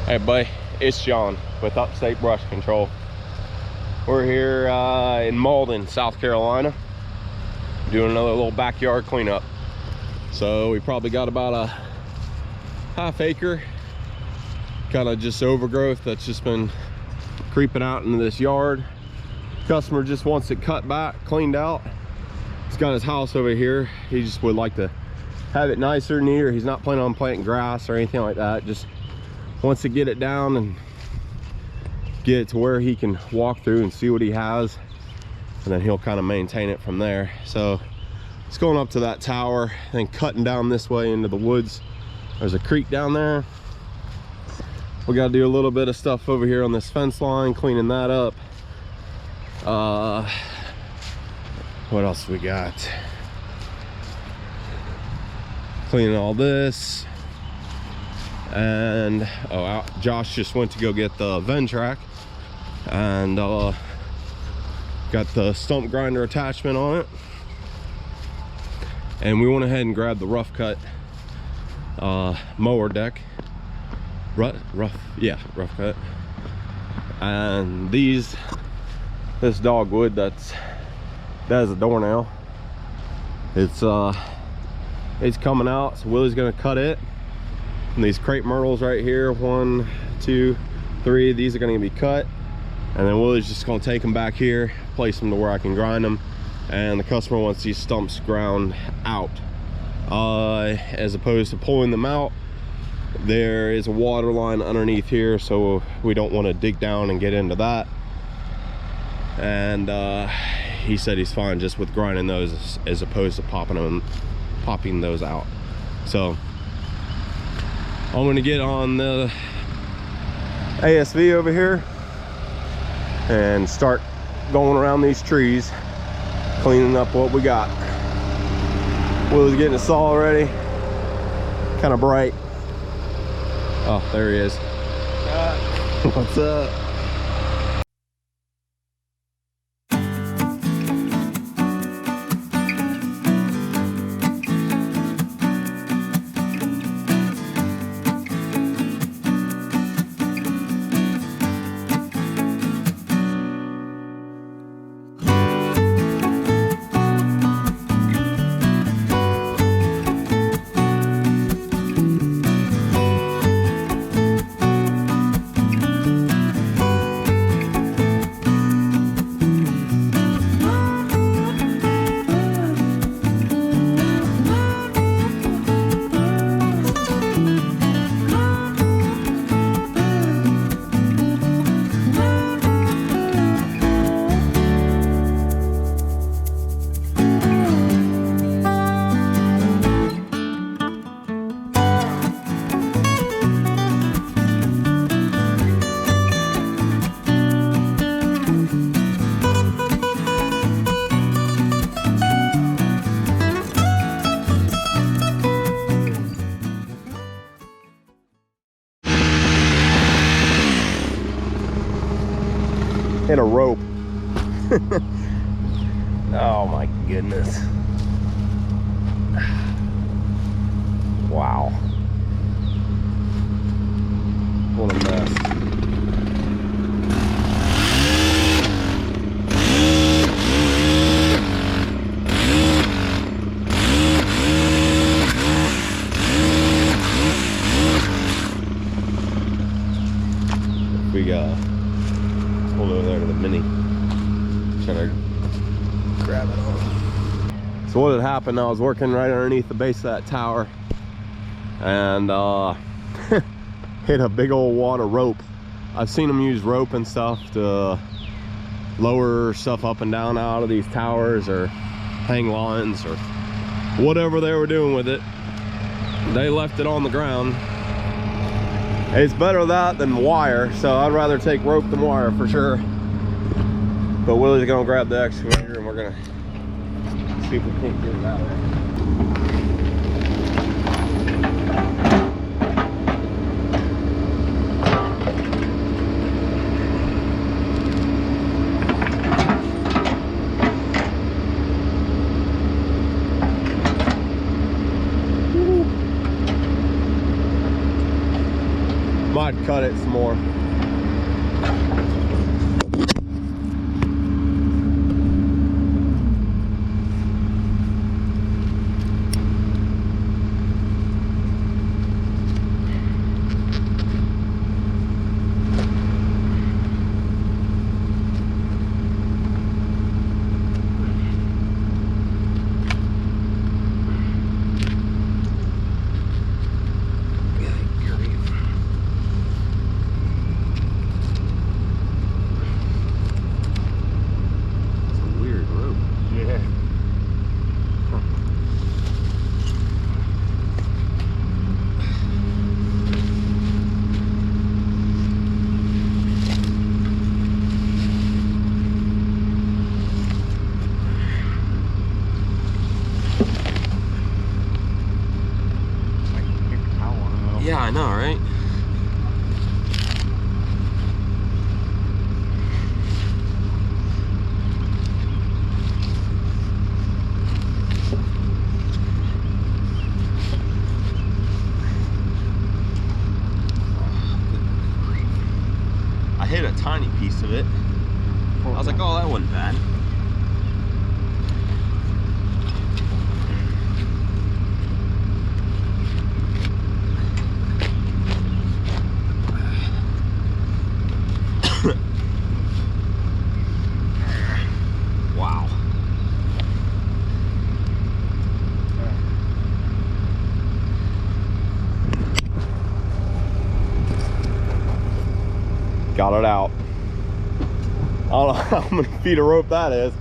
Hey buddy, it's John with Upstate Brush Control. We're here in Malden, South Carolina, doing another little backyard cleanup. So we probably got about a half acre, kind of just overgrowth that's just been creeping out into this yard. Customer just wants it cut back, cleaned out. He's got his house over here. He just would like to have it nicer, neater. He's not planning on planting grass or anything like that. Just wants to get it down and get it to where he can walk through and see what he has, and then he'll kind of maintain it from there. So it's going up to that tower and cutting down this way into the woods. There's a creek down there. We got to do a little bit of stuff over here on this fence line, cleaning that up. What else we got? Cleaning all this. And Josh just went to go get the Ventrac and got the stump grinder attachment on it, and we went ahead and grabbed the rough cut mower deck. Rough cut. And this dogwood that is a doornail. It's coming out, so Willie's gonna cut it. And these crepe myrtles right here, 1, 2, 3, these are going to be cut, and then Willie's just going to take them back here, place them to where I can grind them. And the customer wants these stumps ground out, as opposed to pulling them out. There is a water line underneath here, so we don't want to dig down and get into that. And he said he's fine just with grinding those as opposed to popping those out. So I'm gonna get on the ASV over here and start going around these trees, cleaning up what we got. Will's getting a saw already, kind of bright. Oh, there he is. What's up? Hit a rope. Oh my goodness. Wow. What a mess. We got pulled over there to the mini, try to grab it on. So what had happened, I was working right underneath the base of that tower and hit a big old wad of rope. I've seen them use rope and stuff to lower stuff up and down out of these towers, or hang lines, or whatever they were doing with it. They left it on the ground. It's better that than wire, so I'd rather take rope than wire for sure. But Willie's gonna grab the excavator and we're gonna see if we can't get it out of there. I'd cut it some more. Yeah, I know, right? I hit a tiny piece of it. I was like, oh, that wasn't bad. Wow. Got it out. I don't know how many feet of rope that is.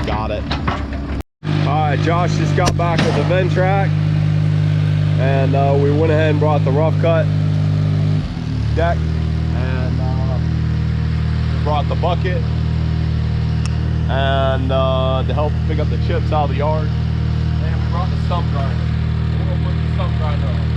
Got it. Alright, Josh just got back with the Ventrac, and we went ahead and brought the rough cut deck, and we brought the bucket and to help pick up the chips out of the yard, and we brought the stump grinder. We're going to put the stump grinder on.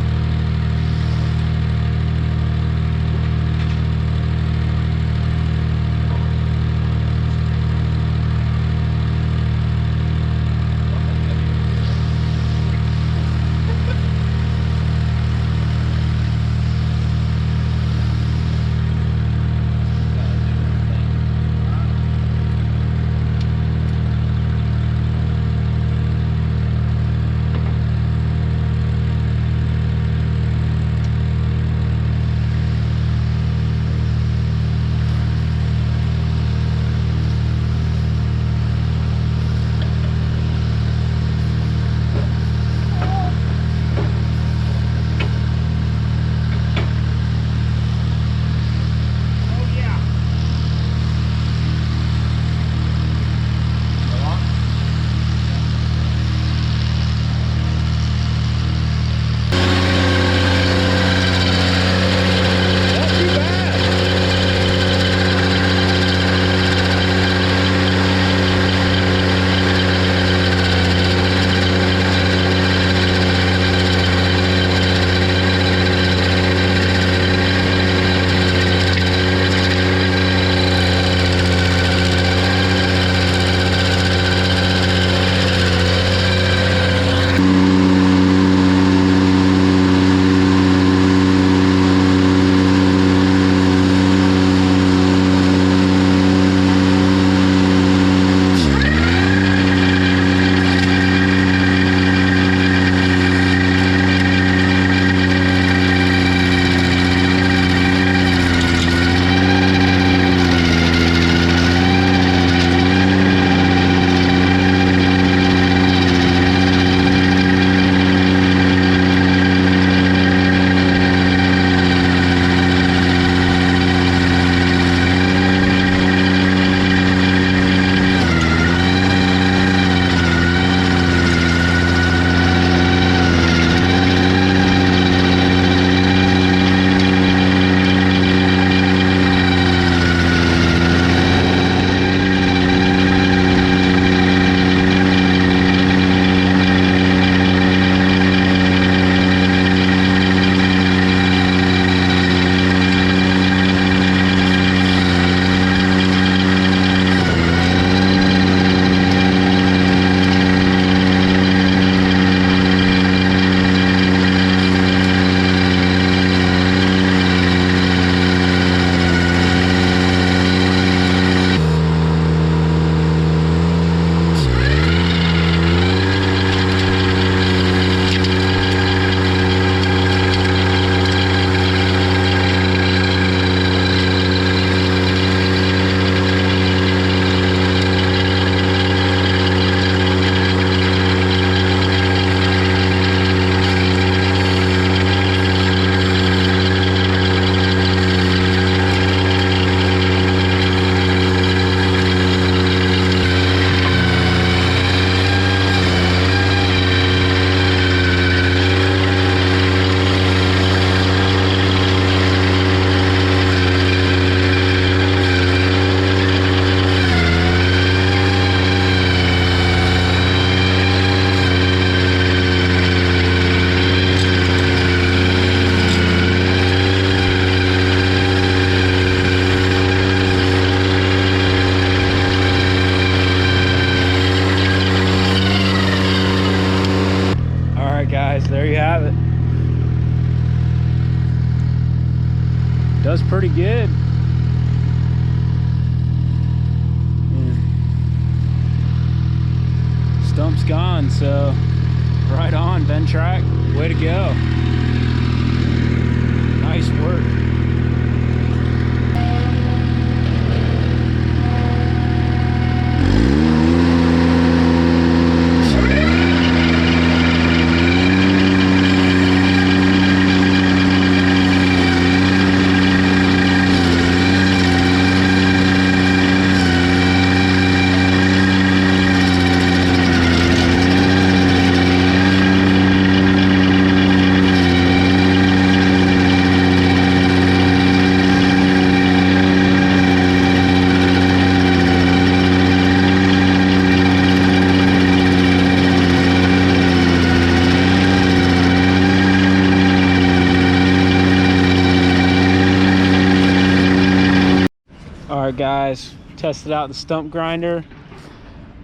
All right, guys, tested out the stump grinder.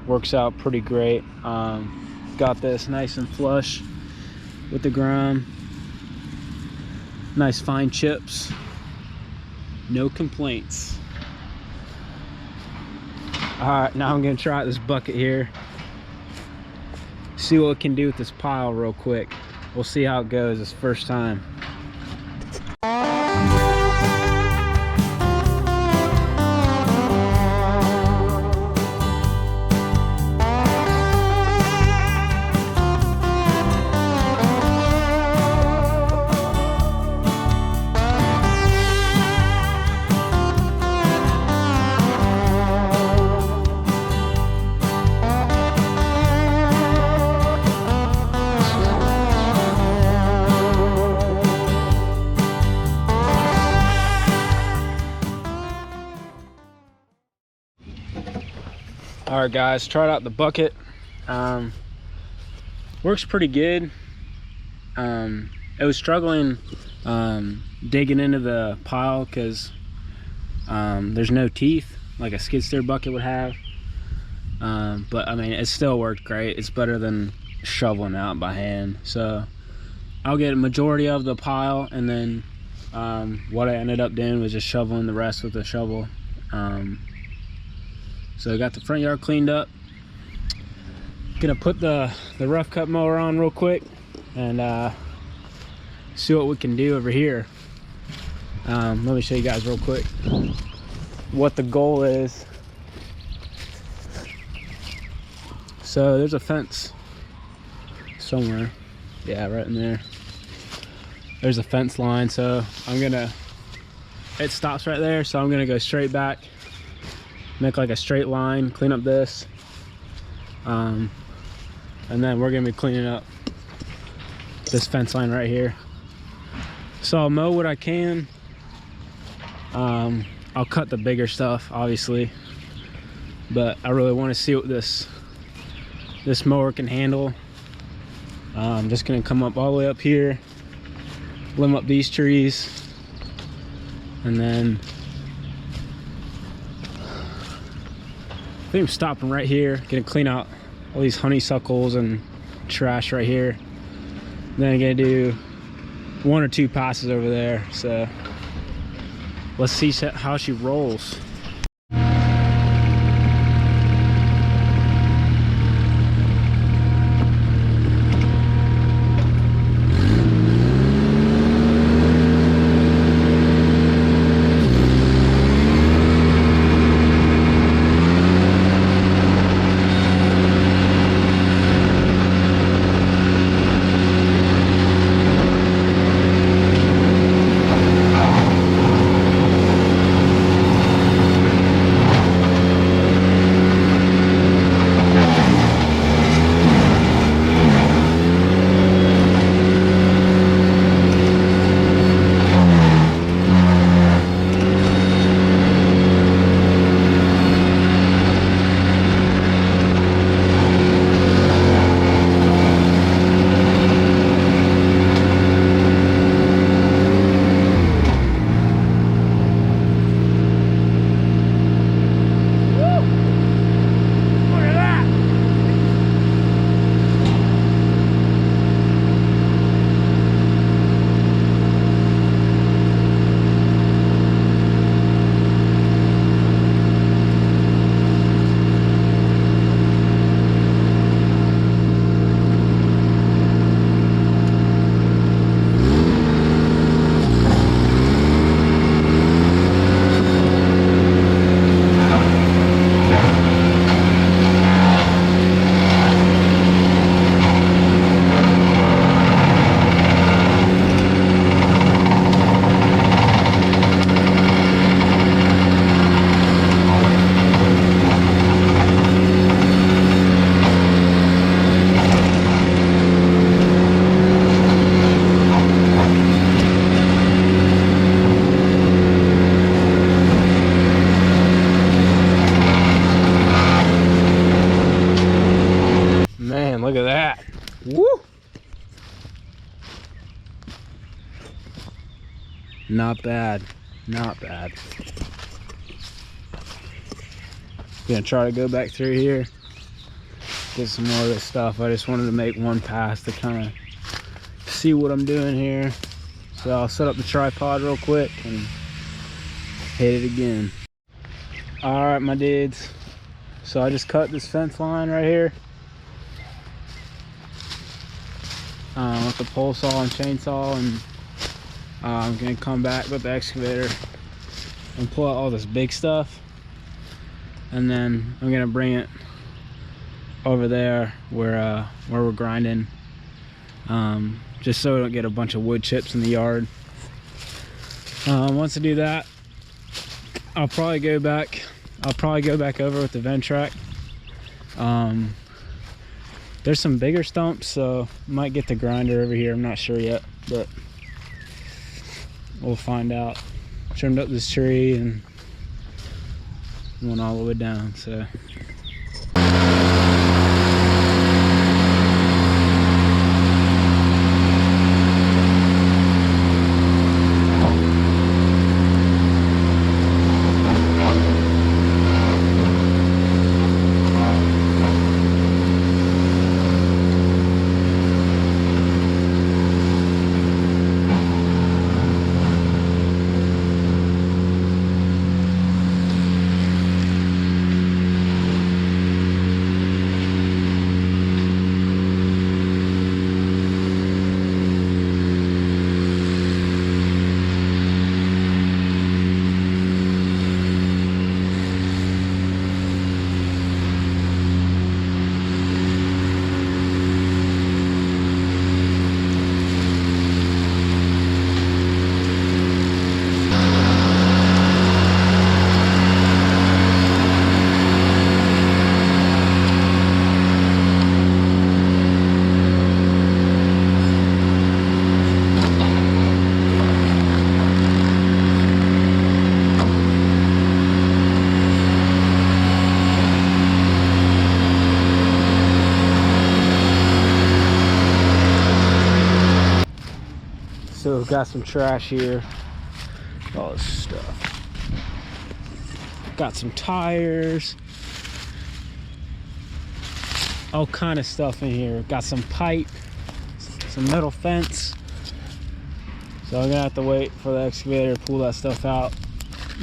Works out pretty great. Got this nice and flush with the ground. Nice fine chips. No complaints. All right, now I'm gonna try out this bucket here. See what it can do with this pile real quick. We'll see how it goes this first time. All right, guys, tried out the bucket. Works pretty good. It was struggling digging into the pile because there's no teeth like a skid steer bucket would have. But I mean, it still worked great. It's better than shoveling out by hand. So I'll get a majority of the pile, and then what I ended up doing was just shoveling the rest with a shovel. So I got the front yard cleaned up. Gonna put the rough cut mower on real quick and see what we can do over here. Let me show you guys real quick what the goal is. So there's a fence somewhere. Yeah, right in there. There's a fence line, so it stops right there, so I'm gonna go straight back, make like a straight line, clean up this, and then we're gonna be cleaning up this fence line right here. So I'll mow what I can. I'll cut the bigger stuff, obviously, but I really want to see what this mower can handle. I'm just gonna come up all the way up here, limb up these trees, and then I think I'm stopping right here. Gonna clean out all these honeysuckles and trash right here. Then I'm gonna do 1 or 2 passes over there. So let's see how she rolls. Look at that. Woo! Not bad. Not bad. Gonna try to go back through here, get some more of this stuff. I just wanted to make one pass to kind of see what I'm doing here. So I'll set up the tripod real quick and hit it again. All right, my dudes. So I just cut this fence line right here with the pole saw and chainsaw, and I'm gonna come back with the excavator and pull out all this big stuff, and then I'm gonna bring it over there where we're grinding, just so we don't get a bunch of wood chips in the yard. Once I do that, I'll probably go back over with the Ventrac. There's some bigger stumps, so might get the grinder over here. I'm not sure yet, but we'll find out. Trimmed up this tree and went all the way down, so. So we've got some trash here, all this stuff. Got some tires, all kind of stuff in here. Got some pipe, some metal fence. So I'm gonna have to wait for the excavator to pull that stuff out.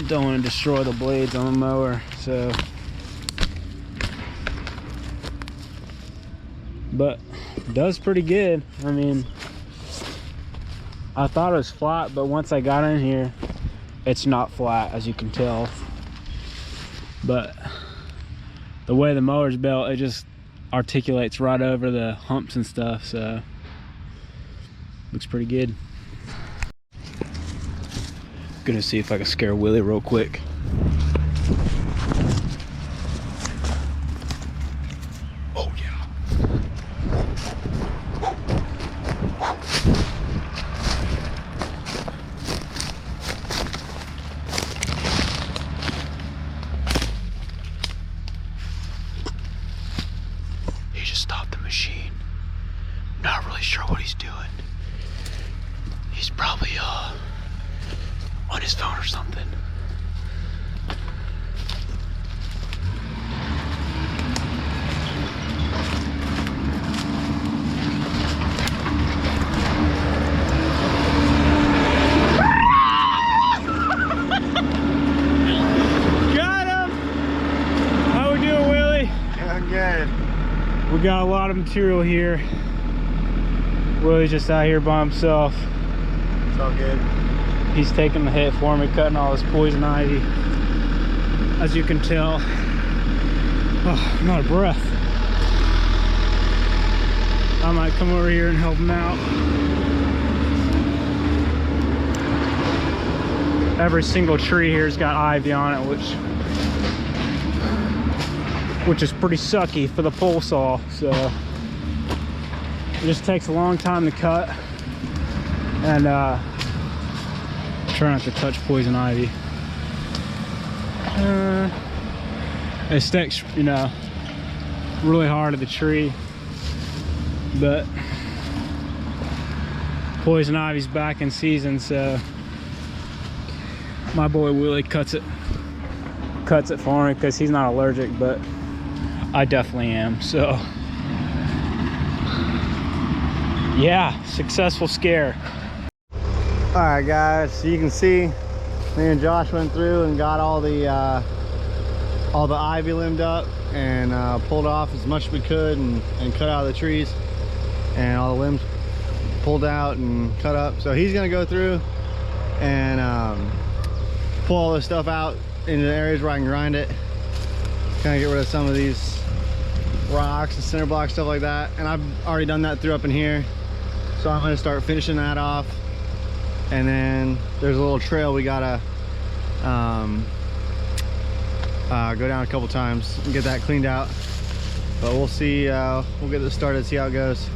Don't want to destroy the blades on the mower, so. But it does pretty good. I mean, I thought it was flat, but once I got in here, it's not flat, as you can tell. But the way the mower's built, it just articulates right over the humps and stuff, so looks pretty good. Gonna see if I can scare Willie real quick. Oh yeah. He just stopped the machine. Not really sure what he's doing. He's probably on his phone or something. Got him! How we doing, Willie? Doing good. We got a lot of material here. Willie's just out here by himself. It's all good. He's taking the hit for me, cutting all this poison ivy. As you can tell, oh, I'm out of breath. I might come over here and help him out. Every single tree here's got ivy on it, which is pretty sucky for the pole saw. So it just takes a long time to cut, and try not to touch poison ivy. It sticks, you know, really hard to the tree, but poison ivy's back in season, so my boy Willie cuts it cuts it for me because he's not allergic, but I definitely am. So yeah, successful scare. All right, guys, so you can see me and Josh went through and got all the ivy limbed up and pulled off as much as we could and cut out the trees, and all the limbs pulled out and cut up. So he's gonna go through and pull all this stuff out into the areas where I can grind it, kind of get rid of some of these rocks and cinder blocks, stuff like that. And I've already done that through up in here, so I'm going to start finishing that off. And then there's a little trail we gotta go down a couple times and get that cleaned out, but we'll see. We'll get this started, see how it goes.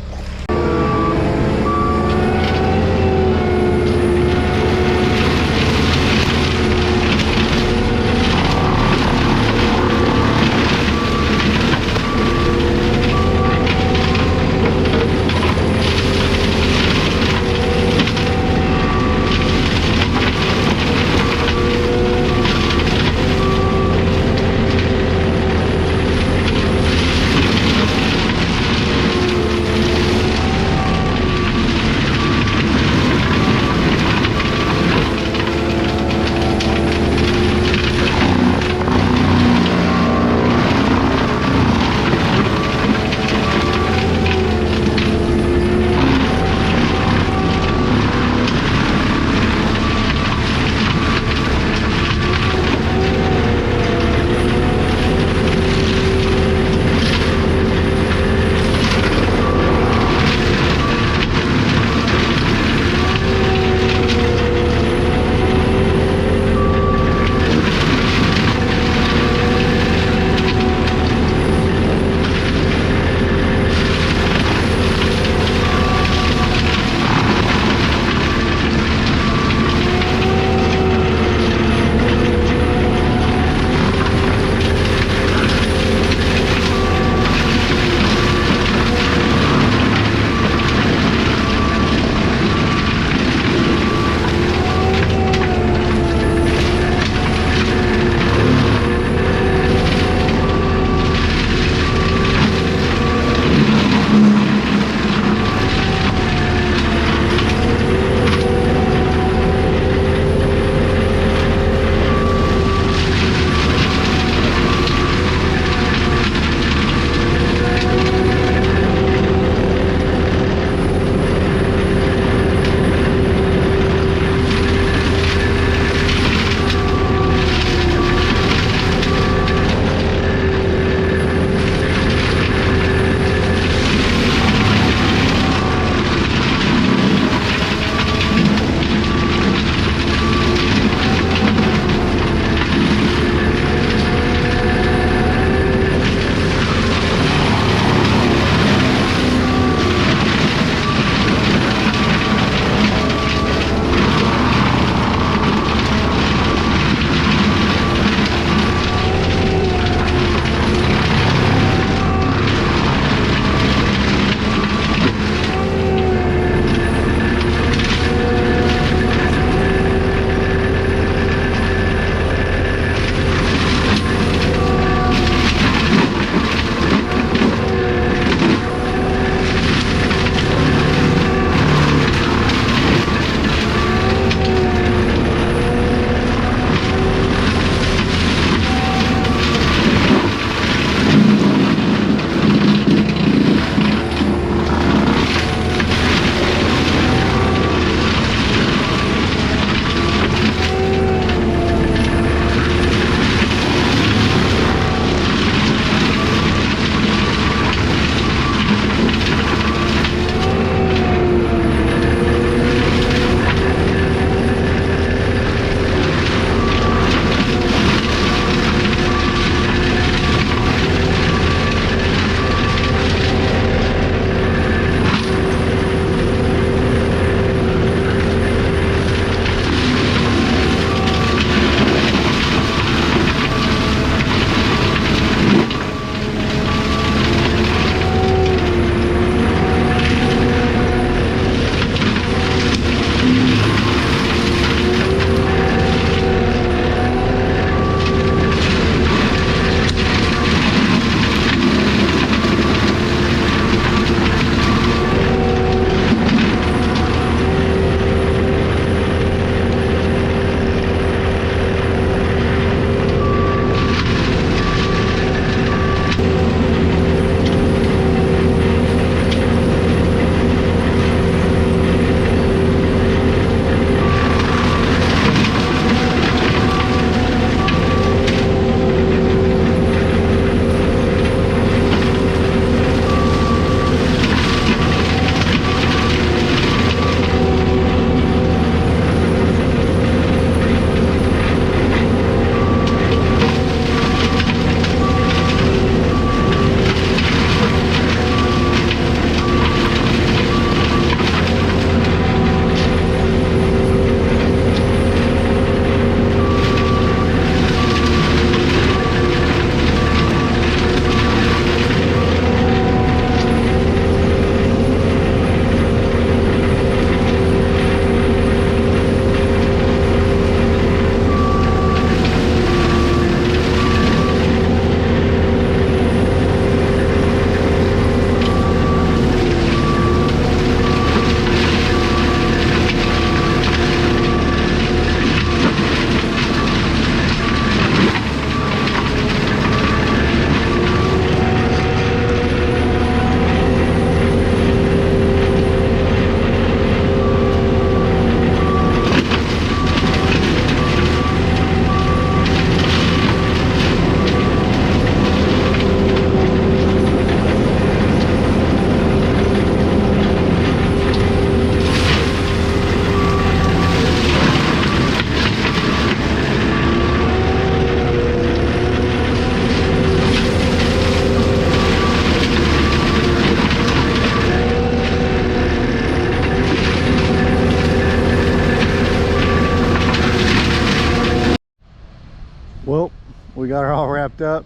we got her all wrapped up.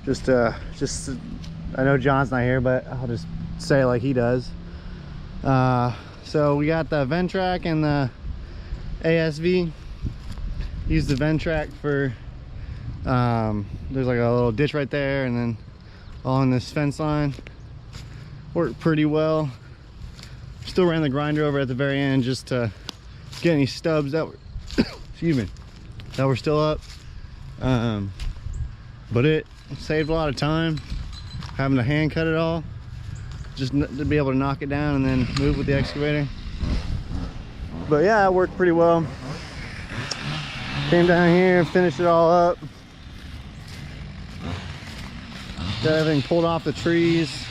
Just I know John's not here, but I'll just say it like he does. So we got the Ventrac and the ASV. Use the Ventrac for there's like a little ditch right there, and then along this fence line. Worked pretty well. Still ran the grinder over at the very end just to get any stubs that were excuse me, that were still up. But it saved a lot of time having to hand cut it all, just to be able to knock it down and then move with the excavator. But yeah, it worked pretty well. Came down here and finished it all up. Got everything pulled off the trees.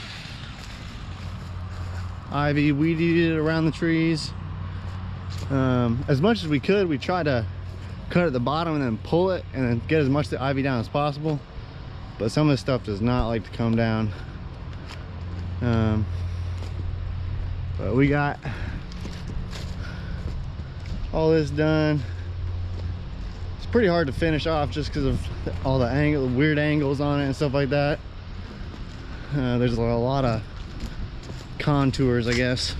Ivy weeded it around the trees. As much as we could, we tried to cut at the bottom and then pull it and then get as much of the ivy down as possible. But some of this stuff does not like to come down. But we got all this done. It's pretty hard to finish off just because of all the weird angles on it and stuff like that. There's a lot of contours, I guess.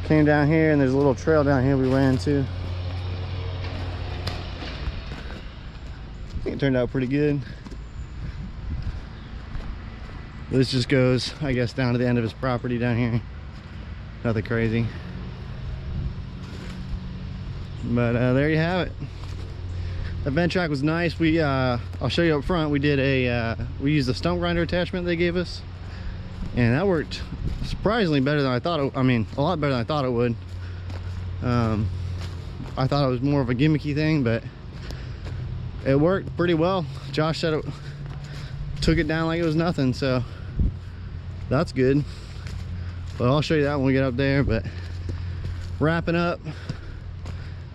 Came down here and there's a little trail down here we ran to. I think it turned out pretty good. This just goes, I guess, down to the end of his property down here. Nothing crazy. But there you have it. The Ventrac was nice. I'll show you up front. We used the stump grinder attachment they gave us, and that worked surprisingly better than I thought it, a lot better than I thought it would. I thought it was more of a gimmicky thing, but it worked pretty well. Josh said it took it down like it was nothing, so that's good. But I'll show you that when we get up there. But wrapping up,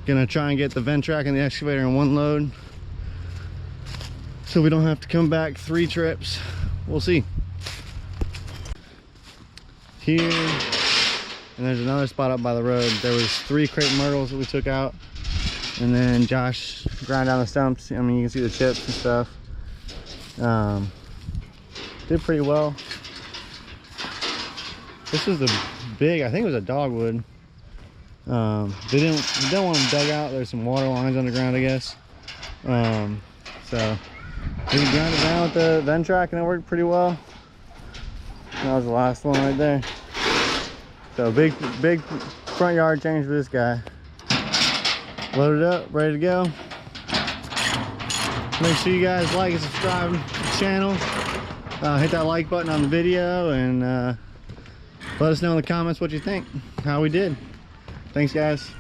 gonna try and get the Ventrac and the excavator in one load so we don't have to come back 3 trips. We'll see. Here, and there's another spot up by the road. There was 3 crepe myrtles that we took out, and then Josh ground down the stumps. You can see the chips and stuff. Did pretty well. This was a big, I think it was a dogwood. They didn't want them dug out. There's some water lines underground, I guess. So we ground it down with the Ventrac and it worked pretty well. That was the last one right there. So big front yard change for this guy. Loaded up, ready to go. Make sure you guys like and subscribe to the channel. Hit that like button on the video, and let us know in the comments what you think, how we did. Thanks, guys.